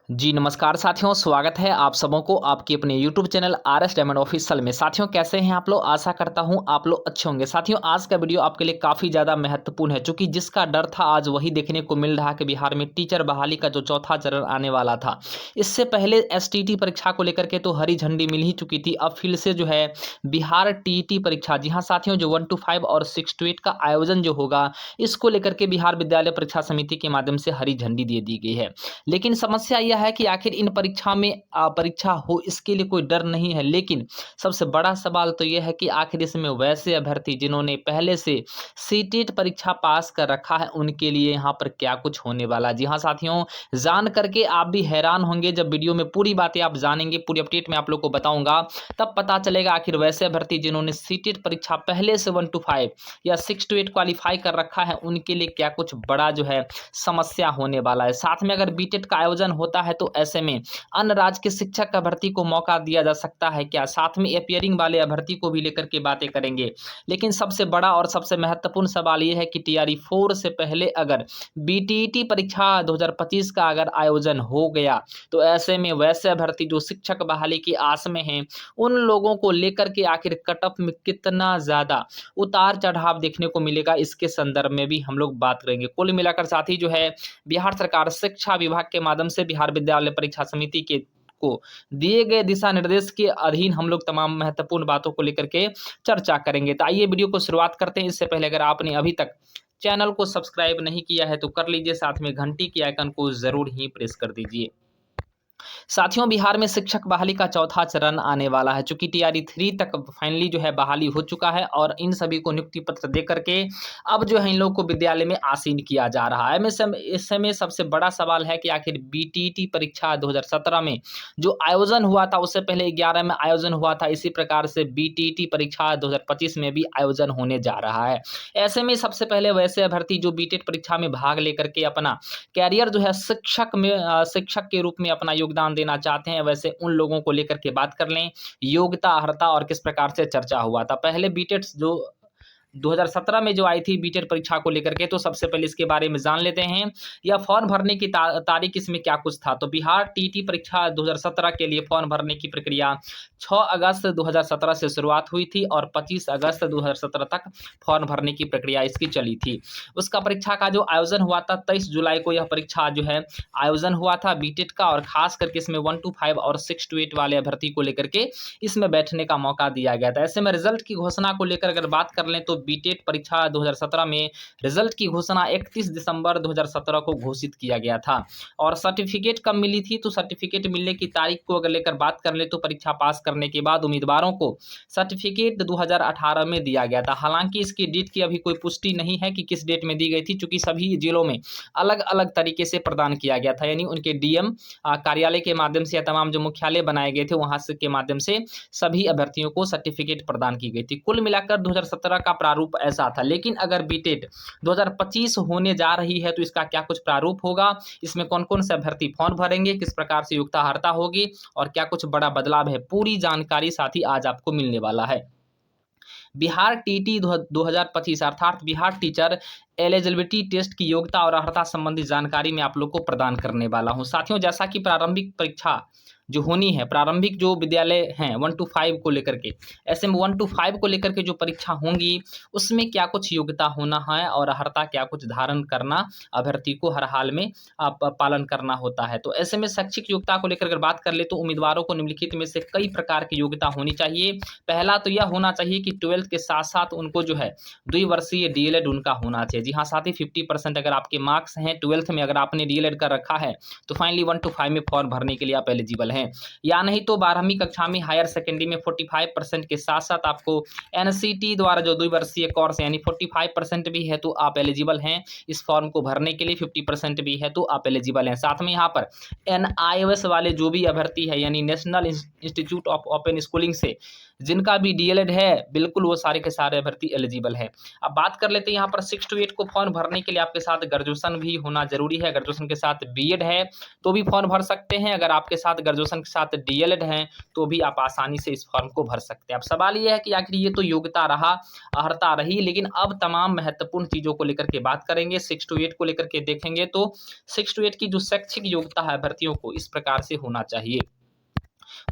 जी नमस्कार साथियों, स्वागत है आप सबों को आपके अपने YouTube channel RS diamond official में। साथियों कैसे हैं आप लोग? आशा करता हूं आप लोग अच्छे होंगे। साथियों आज का वीडियो आपके लिए काफ़ी ज़्यादा महत्वपूर्ण है, क्योंकि जिसका डर था आज वही देखने को मिल रहा है कि बिहार में टीचर बहाली का जो चौथा चरण आने वाला था। इससे पहले एसटीईटी परीक्षा को लेकर के तो हरी झंडी मिल ही चुकी थी। अब फिर से जो है बिहार टीईटी परीक्षा, जी हाँ साथियों, जो 1 to 5 और 6 to 8 का आयोजन जो होगा, इसको लेकर के बिहार विद्यालय परीक्षा समिति के माध्यम से हरी झंडी दे दी गई है। लेकिन समस्या यह है कि आखिर इन परीक्षा में परीक्षा हो इसके लिए कोई डर नहीं है। लेकिन सबसे बड़ा सवाल तो यह है कि आखिर इसमें वैसे अभ्यर्थी जिन्होंने पहले से सीटेट परीक्षा पास कर रखा है उनके लिए यहाँ पर क्या कुछ होने वाला। जी हाँ साथियों, जान करके आप भी हैरान होंगे। जब वीडियो में पूरी बातें आप जानेंगे, पूरी अपडेट में आप लोग को बताऊंगा, तब पता चलेगा आखिर वैसे अभ्यर्थी जिन्होंने सीटेट परीक्षा पहले से 1 to 5 या 6 to 8 क्वालिफाई कर रखा है उनके लिए क्या कुछ बड़ा जो है समस्या होने वाला है। साथ में अगर बीटेट का आयोजन होता है तो ऐसे में अन्य राज्य के शिक्षक अभ्यर्थी को मौका दिया जा सकता है क्या? साथ में अपियरिंग वाले अभ्यर्थी को भी लेकर के बातें करेंगे। लेकिन सबसे बड़ा और सबसे महत्वपूर्ण सवाल ये है कि टीआरई 4 से पहले अगर बीटीईटी परीक्षा 2025 का अगर आयोजन हो गया तो ऐसे में वैसे अभ्यर्थी जो शिक्षक बहाली की आस में हैं उन लोगों को लेकर के आखिर कट ऑफ में कितना ज्यादा उतार चढ़ाव देखने को मिलेगा, इसके संदर्भ में भी हम लोग बात करेंगे। कुल मिलाकर साथी जो है बिहार सरकार शिक्षा विभाग के माध्यम से बिहार विद्यालय परीक्षा समिति के को दिए गए दिशा निर्देश के अधीन हम लोग तमाम महत्वपूर्ण बातों को लेकर के चर्चा करेंगे। तो आइए वीडियो को शुरुआत करते हैं। इससे पहले अगर आपने अभी तक चैनल को सब्सक्राइब नहीं किया है तो कर लीजिए, साथ में घंटी के आइकन को जरूर ही प्रेस कर दीजिए। साथियों बिहार में शिक्षक बहाली का चौथा चरण आने वाला है। चूंकि टीआरई 3 तक फाइनली जो है बहाली हो चुका है और इन सभी को नियुक्ति पत्र दे करके अब जो है इन लोगों को विद्यालय में आसीन किया जा रहा है। इस समय सबसे बड़ा सवाल है कि आखिर बीटीटी परीक्षा 2017 में जो आयोजन हुआ था उससे पहले 11 में आयोजन हुआ था, इसी प्रकार से बीटीटी परीक्षा 2025 में भी आयोजन होने जा रहा है। ऐसे में सबसे पहले वैसे अभ्यर्थी जो बीटेट परीक्षा में भाग लेकर के अपना कैरियर जो है शिक्षक के रूप में अपना योगदान देना चाहते हैं, वैसे उन लोगों को लेकर के बात कर लें। योग्यता, अर्हता और किस प्रकार से चर्चा हुआ था। पहले बीटेट जो 2017 में जो आई थी बीटेट परीक्षा को लेकर के, तो सबसे पहले इसके बारे में जान लेते हैं। या फॉर्म भरने की तारीख इसमें क्या कुछ था। तो बिहार टीटी परीक्षा 2017 के लिए फॉर्म भरने की प्रक्रिया 6 अगस्त 2017 से शुरुआत हुई थी और 25 अगस्त 2017 तक फॉर्म भरने की प्रक्रिया इसकी चली थी। उसका परीक्षा का जो आयोजन हुआ था 23 जुलाई को यह परीक्षा जो है आयोजन हुआ था बीटेट का, और खास करके इसमें 1 to 5 और 6 to 8 वाले अभ्यर्थी को लेकर के इसमें बैठने का मौका दिया गया था। ऐसे में रिजल्ट की घोषणा को लेकर अगर बात कर लें तो बीटेट परीक्षा 2017 में रिजल्ट की घोषणा 31 दिसंबर 2017 को घोषित किया गया था। और सर्टिफिकेट कब मिली थी, तो सर्टिफिकेट मिलने की तारीख को अगर लेकर बात कर ले तो परीक्षा पास करने के बाद उम्मीदवारों को सर्टिफिकेट 2018 में दिया गया था। हालांकि इसकी डेट की अभी कोई पुष्टि नहीं है कि किस डेट में दी गई थी, चूंकि सभी जिलों में अलग अलग तरीके से प्रदान किया गया था। यानी उनके डीएम कार्यालय के माध्यम से या तमाम जो मुख्यालय बनाए गए थे वहां से के माध्यम से सभी अभ्यर्थियों को सर्टिफिकेट प्रदान की गई थी। कुल मिलाकर 2017 का प्रारूप ऐसा था। लेकिन अगर बीटेट 2025 होने जा रही है तो इसका क्या कुछ प्रारूप होगा, इसमें कौन कौन से अभ्यर्थी फॉर्म भरेंगे, किस प्रकार से योग्यता अर्हता होगी और क्या कुछ बड़ा बदलाव है, पूरी जानकारी साथी आज आपको मिलने वाला है। बिहार टीटी 2025 अर्थात बिहार टीचर एलिजिबिलिटी टेस्ट की योग्यता और अर्हता संबंधी जानकारी मैं आप लोग को प्रदान करने वाला हूं। साथियों जैसा कि प्रारंभिक परीक्षा जो होनी है, प्रारंभिक जो विद्यालय हैं 1 to 5 को लेकर के, ऐसे में 1 to 5 को लेकर के जो परीक्षा होंगी उसमें क्या कुछ योग्यता होना है और अर्हता क्या कुछ धारण करना अभ्यर्थी को हर हाल में पालन करना होता है। तो ऐसे में शैक्षिक योग्यता को लेकर अगर बात कर ले तो उम्मीदवारों को निम्नलिखित में से कई प्रकार की योग्यता होनी चाहिए। पहला तो यह होना चाहिए कि 12th के साथ साथ उनको जो है 2 वर्षीय डीएलएड उनका होना चाहिए। जी हाँ साथी, 50% अगर आपके मार्क्स हैं 12th में, अगर आपने डीएलएड कर रखा है तो फाइनली 1 to 5 में फॉर्म भरने के लिए आप एलिजिबल हैं। या नहीं तो 12वीं कक्षा में हायर सेकेंडरी में 45% के साथ साथ आपको एनसीटी द्वारा जो 2 वर्षीय कोर्स यानी 45% भी है तो आप एलिजिबल हैं इस फॉर्म को भरने के लिए, 50% भी है तो आप एलिजिबल हैं। साथ में यहाँ पर एनआईओएस वाले जो भी अभ्यर्थी है यानी national institute of open schooling से जिनका भी डीएलएड है बिल्कुल वो सारे के सारे अभ्यर्थी एलिजिबल है। अब बात कर लेते हैं यहाँ पर 6 to 8 को फॉर्म भरने के लिए आपके साथ ग्रेजुएशन भी होना जरूरी है। ग्रेजुएशन के साथ बीएड है तो भी फॉर्म भर सकते हैं। अगर आपके साथ ग्रेजुएशन के साथ डीएलएड है तो भी आप आसानी से इस फॉर्म को भर सकते हैं। अब सवाल ये है कि आखिर ये तो योग्यता रहा, अर्हता रही, लेकिन अब तमाम महत्वपूर्ण चीजों को लेकर के बात करेंगे। 6 to 8 को लेकर के देखेंगे तो 6 to 8 की जो शैक्षिक योग्यता है अभ्यर्थियों को इस प्रकार से होना चाहिए।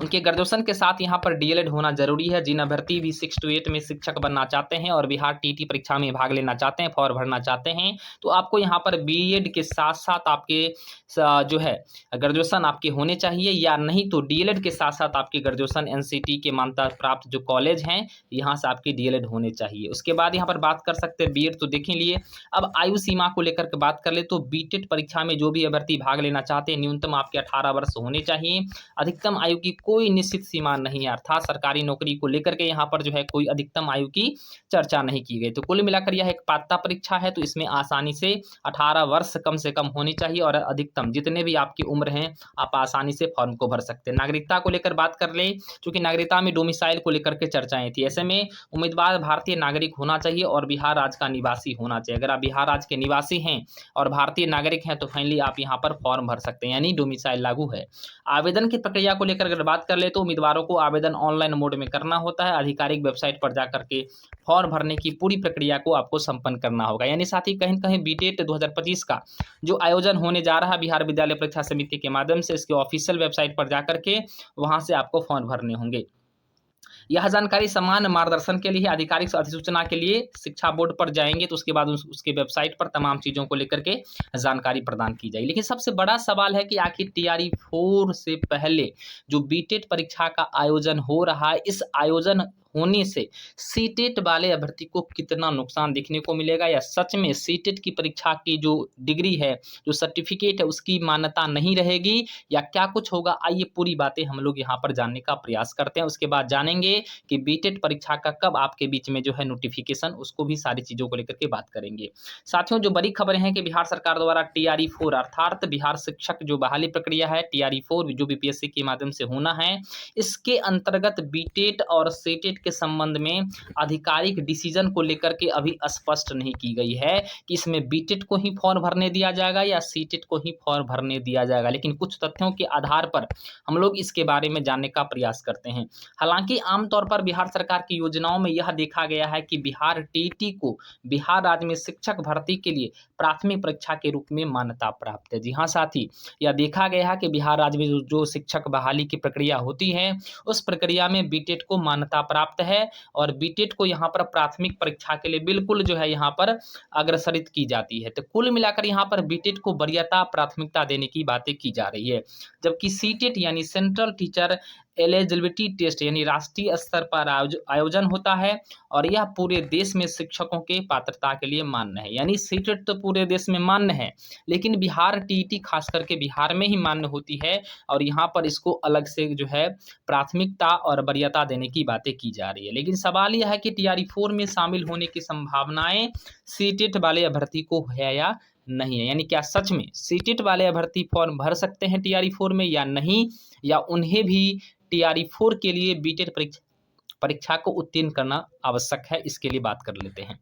उनके ग्रेजुएशन के साथ यहाँ पर डीएलएड होना जरूरी है। जिन अभ्यर्थी भी 6 to 8 में शिक्षक बनना चाहते हैं और बिहार टीटी परीक्षा में भाग लेना चाहते हैं, फॉर्म भरना चाहते हैं, तो आपको यहाँ पर बीएड के साथ साथ आपके जो है ग्रेजुएशन आपके होने चाहिए, या नहीं तो डीएलएड के साथ साथ आपके ग्रेजुएशन एनसीटी के मान्यता प्राप्त जो कॉलेज हैं यहाँ से आपके डीएलएड होने चाहिए। उसके बाद यहाँ पर बात कर सकते हैं बीएड, तो देखें लिए अब आयु सीमा को लेकर के बात कर ले तो बीटेड परीक्षा में जो भी अभ्यर्थी भाग लेना चाहते हैं न्यूनतम आपके 18 वर्ष होने चाहिए। अधिकतम आयु की कोई निश्चित सीमा नहीं है, अर्थात सरकारी नौकरी को लेकर के यहाँ पर जो है कोई अधिकतम आयु की चर्चा नहीं की गई। तो कुल मिलाकर यह एक पात्रता परीक्षा है, तो इसमें आसानी से 18 वर्ष कम से कम होनी चाहिए और अधिकतम जितने भी आपकी उम्र हैं आप आसानी से फॉर्म को भर सकते हैं। नागरिकता को लेकर बात कर ले, क्योंकि नागरिकता में डोमिसाइल को लेकर के चर्चाएं थी, ऐसे में उम्मीदवार भारतीय नागरिक होना चाहिए और बिहार राज्य का निवासी होना चाहिए। अगर आप बिहार राज्य के निवासी हैं और भारतीय नागरिक हैं तो फाइनली आप यहाँ पर फॉर्म भर सकते हैं, यानी डोमिसाइल लागू है। आवेदन की प्रक्रिया को लेकर अगर बात कर ले तो उम्मीदवारों को आवेदन ऑनलाइन मोड में करना होता है। आधिकारिक वेबसाइट पर जाकर के फॉर्म भरने की पूरी प्रक्रिया को आपको संपन्न करना होगा। यानी साथ ही कहीं कहीं बीटेट 2025 का जो आयोजन होने जा रहा है बिहार विद्यालय परीक्षा समिति के माध्यम से, इसके ऑफिशियल वेबसाइट पर जाकर के वहां से आपको फॉर्म भरने होंगे। यह जानकारी समान मार्गदर्शन के लिए आधिकारिक अधिसूचना के लिए शिक्षा बोर्ड पर जाएंगे तो उसके बाद उसके वेबसाइट पर तमाम चीज़ों को लेकर के जानकारी प्रदान की जाएगी। लेकिन सबसे बड़ा सवाल है कि आखिर टीआरई 4 से पहले जो बीटेट परीक्षा का आयोजन हो रहा है, इस आयोजन होने से सीटेट वाले अभ्यर्थी को कितना नुकसान देखने को मिलेगा, या सच में सीटेट की परीक्षा की जो डिग्री है, जो सर्टिफिकेट है, उसकी मान्यता नहीं रहेगी, या क्या कुछ होगा। आइए पूरी बातें हम लोग यहाँ पर जानने का प्रयास करते हैं। उसके बाद जानेंगे कि बीटेट परीक्षा का कब आपके बीच में जो है नोटिफिकेशन, उसको भी सारी चीज़ों को लेकर के बात करेंगे। साथियों, जो बड़ी खबरें हैं कि बिहार सरकार द्वारा टीआरई 4 अर्थात बिहार शिक्षक जो बहाली प्रक्रिया है टीआरई 4 जो बीपीएससी के माध्यम से होना है, इसके अंतर्गत बीटेट और सीटेट के संबंध में आधिकारिक डिसीजन को लेकर के अभी स्पष्ट नहीं की गई है कि इसमें बीटेट को ही फॉर्म भरने दिया जाएगा या सीटेट को ही फॉर्म भरने दिया जाएगा। लेकिन कुछ तथ्यों के आधार पर हम लोग इसके बारे में जानने का प्रयास करते हैं। हालांकि आमतौर पर बिहार सरकार की योजनाओं में यह देखा गया है कि बिहार टीटी को बिहार राज्य में शिक्षक भर्ती के लिए प्राथमिक परीक्षा के रूप में मान्यता प्राप्त है। जी हाँ साथी, यह देखा गया है कि बिहार राज्य में जो शिक्षक बहाली की प्रक्रिया होती है उस प्रक्रिया में बीटेट को मान्यता प्राप्त है और बीटेट को यहाँ पर प्राथमिक परीक्षा के लिए बिल्कुल जो है यहाँ पर अग्रसरित की जाती है। तो कुल मिलाकर यहाँ पर बीटेट को वरीयता प्राथमिकता देने की बातें की जा रही है, जबकि सीटेट यानी सेंट्रल टीचर एलिजिबिलिटी टेस्ट यानी राष्ट्रीय स्तर पर आयोजन होता है और यह पूरे देश में शिक्षकों के पात्रता के लिए मान्य है। यानी सीटेट तो पूरे देश में मान्य है, लेकिन बिहार टीटी खास करके बिहार में ही मान्य होती है और यहाँ पर इसको अलग से जो है प्राथमिकता और वरीयता देने की बातें की जा रही है। लेकिन सवाल यह है कि टीआरई 4 में शामिल होने की संभावनाएं सीटेट वाले अभ्यर्थी को है या नहीं है, यानी क्या सच में सीटेट वाले अभ्यर्थी फॉर्म भर सकते हैं टीआरई 4 में या नहीं, या उन्हें भी टीआरई 4 के लिए बीटेट परीक्षा को उत्तीर्ण करना आवश्यक है। इसके लिए बात कर लेते हैं।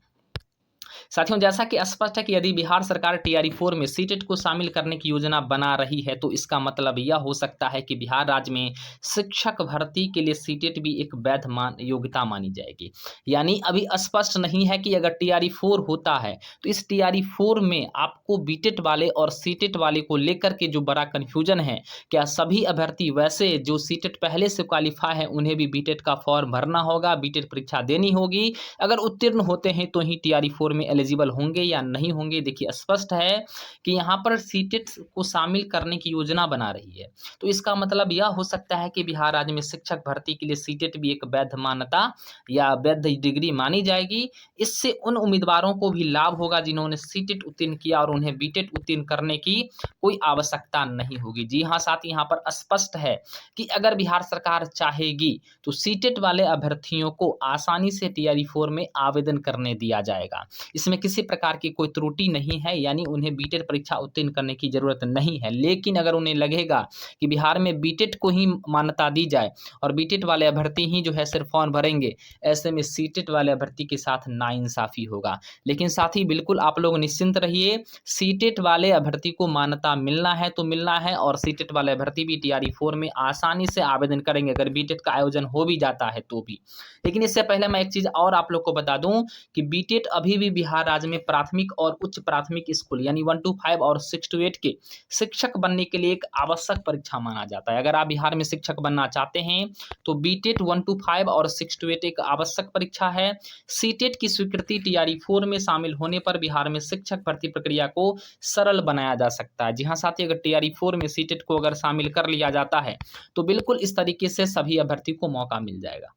साथियों, जैसा कि स्पष्ट है कि यदि बिहार सरकार टीआरई 4 में सीटेट को शामिल करने की योजना बना रही है तो इसका मतलब यह हो सकता है कि बिहार राज्य में शिक्षक भर्ती के लिए सीटेट भी एक वैध योग्यता मानी जाएगी। यानी अभी स्पष्ट नहीं है कि अगर टीआरई 4 होता है तो इस टीआरई 4 में आपको बीटेट वाले और सीटेट वाले को लेकर के जो बड़ा कन्फ्यूजन है, क्या सभी अभ्यर्थी वैसे जो सीटेट पहले से क्वालिफाई है उन्हें भी बीटेट का फॉर्म भरना होगा, बीटेट परीक्षा देनी होगी, अगर उत्तीर्ण होते हैं तो ही टीआरई 4 में एलिजिबल होंगे या नहीं होंगे। देखिए स्पष्ट है कि यहाँ पर सीटेट को शामिल करने की योजना बना रही है, तो इसका मतलब यह हो सकता है कि बिहार राज्य में शिक्षक भर्ती के लिए सीटेट भी एक वैध मान्यता या वैध डिग्री मानी जाएगी। इससे उन उम्मीदवारों को भी लाभ होगा जिन्होंने सीटेट उत्तीर्ण किया और उन्हें बीटेट उत्तीर्ण करने की कोई आवश्यकता नहीं होगी। जी हाँ साथ ही यहाँ पर स्पष्ट है कि अगर बिहार सरकार चाहेगी तो सीटेट वाले अभ्यर्थियों को आसानी से टीआरई 4 में आवेदन करने दिया जाएगा। इसमें किसी प्रकार की कोई त्रुटि नहीं है, यानी उन्हें बीटेट परीक्षा उत्तीर्ण करने की ज़रूरत नहीं है। लेकिन अगर उन्हें लगेगा कि बिहार में बीटेट को ही मान्यता दी जाए और बीटेट वाले अभ्यर्थी ही जो है सिर्फ फॉर्म भरेंगे, ऐसे में सीटेट वाले अभ्यर्थी के साथ नाइंसाफ़ी होगा। लेकिन साथ ही बिल्कुल आप लोग निश्चिंत रहिए, सीटेट वाले अभ्यर्थी को मान्यता मिलना है तो मिलना है, और सीटेट वाले अभ्यर्थी भी टीआरई 4 में आसानी से आवेदन करेंगे अगर बीटेट का आयोजन हो भी जाता है तो भी। लेकिन इससे पहले मैं एक चीज़ और आप लोग को बता दूं कि बीटेट अभी भी बिहार राज्य में प्राथमिक और उच्च प्राथमिक स्कूल यानी 1 to 5 और 6 to 8 के शिक्षक बनने के लिए एक आवश्यक परीक्षा माना जाता है। अगर आप बिहार में शिक्षक बनना चाहते हैं तो बीटेट 1 to 5 और 6 to 8 एक आवश्यक परीक्षा है। सीटेट की स्वीकृति टीआरई 4 में शामिल होने पर बिहार में शिक्षक भर्ती प्रक्रिया को सरल बनाया जा सकता है। जी हाँ साथी, अगर टीआरई 4 में सीटेट को अगर शामिल कर लिया जाता है तो बिल्कुल इस तरीके से सभी अभ्यर्थी को मौका मिल जाएगा।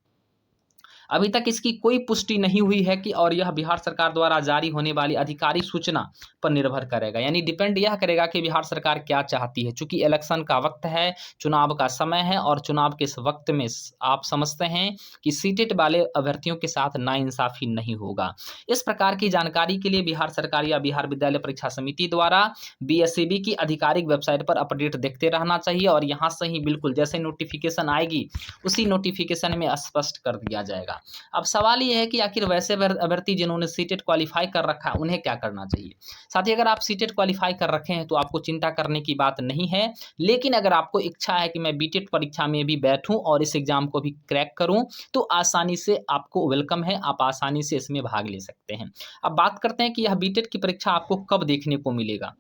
अभी तक इसकी कोई पुष्टि नहीं हुई है कि, और यह बिहार सरकार द्वारा जारी होने वाली आधिकारिक सूचना पर निर्भर करेगा, यानी डिपेंड यह करेगा कि बिहार सरकार क्या चाहती है। चूंकि इलेक्शन का वक्त है, चुनाव का समय है, और चुनाव के इस वक्त में आप समझते हैं कि सीटेट वाले अभ्यर्थियों के साथ नाइंसाफी नहीं होगा। इस प्रकार की जानकारी के लिए बिहार सरकार या बिहार विद्यालय परीक्षा समिति द्वारा बीएसईबी की आधिकारिक वेबसाइट पर अपडेट देखते रहना चाहिए, और यहाँ से ही बिल्कुल जैसे नोटिफिकेशन आएगी उसी नोटिफिकेशन में स्पष्ट कर दिया जाएगा। अब सवाल ये है कि आखिर वैसे अभ्यर्थी जिन्होंने सीटेट क्वालिफाई कर रखा है उन्हें क्या करना चाहिए। साथ ही अगर आप सीटेट क्वालिफाई कर रखे हैं तो आपको चिंता करने की बात नहीं है, लेकिन अगर आपको इच्छा है कि मैं बीटेट परीक्षा में भी बैठूं और इस एग्जाम को भी क्रैक करूं तो आसानी से आपको वेलकम है, आप आसानी से इसमें भाग ले सकते हैं। अब बात करते हैं कि यह बीटेट की परीक्षा आपको कब देखने को मिलेगा।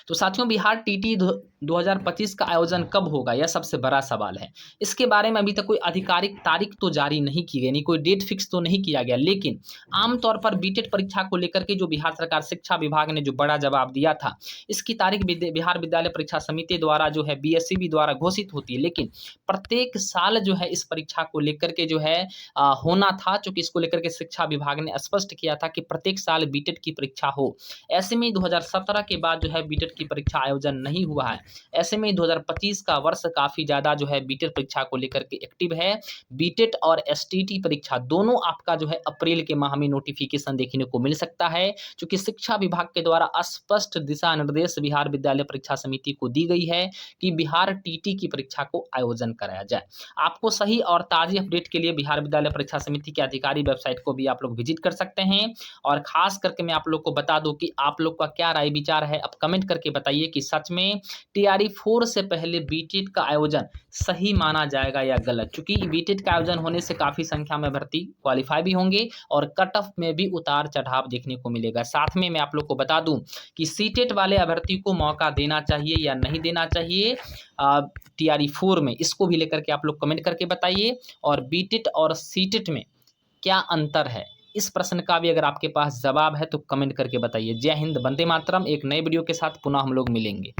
तो साथियों, बिहार टीटी 2025 का आयोजन कब होगा, यह सबसे बड़ा सवाल है। इसके बारे में अभी तक कोई आधिकारिक तारीख तो जारी नहीं की गई, नहीं कोई डेट फिक्स तो नहीं किया गया, लेकिन आमतौर पर बीटेट परीक्षा को लेकर के जो बिहार सरकार शिक्षा विभाग ने जो बड़ा जवाब दिया था, इसकी तारीख बिहार विद्यालय परीक्षा समिति द्वारा जो है बीएसईबी द्वारा घोषित होती है। लेकिन प्रत्येक साल जो है इस परीक्षा को लेकर के जो है होना था, चूंकि इसको लेकर के शिक्षा विभाग ने स्पष्ट किया था कि प्रत्येक साल बीटेट की परीक्षा हो। ऐसे में 2017 के बाद जो है बीटेट की परीक्षा आयोजन नहीं हुआ है। ऐसे में 2025 का वर्ष काफी ज्यादा जो है बीटेट परीक्षा को लेकर के एक्टिव है। बीटेट और एसटीटी परीक्षा दोनों आपका जो है अप्रैल के माह में नोटिफिकेशन देखने को मिल सकता है, क्योंकि शिक्षा विभाग के द्वारा स्पष्ट दिशा निर्देश बिहार विद्यालय परीक्षा समिति को दी गई है कि बिहार टीटी की परीक्षा को आयोजन कराया जाए। आपको सही और ताजी अपडेट के लिए बिहार विद्यालय परीक्षा समिति की आधिकारिक वेबसाइट को भी आप लोग विजिट कर सकते हैं। और खास करके मैं आप लोग को बता दूं कि आप लोग का क्या राय विचार है, आप कमेंट करके बताइए कि सच में टीआरई 4 से पहले बीटेट का आयोजन सही माना जाएगा या गलत। चूंकि बीटेट का आयोजन होने से काफी संख्या में भर्ती क्वालिफाई भी होंगे और कट ऑफ में भी उतार चढ़ाव देखने को मिलेगा। साथ में मैं आप लोग को बता दूं कि सीटेट वाले अभ्यर्थी को मौका देना चाहिए या नहीं देना चाहिए टीआरई 4 में, इसको भी लेकर के आप लोग कमेंट करके बताइए। और बीटेट और सीटेट में क्या अंतर है, इस प्रश्न का भी अगर आपके पास जवाब है तो कमेंट करके बताइए। जय हिंद, वंदे मातरम। एक नए वीडियो के साथ पुनः हम लोग मिलेंगे।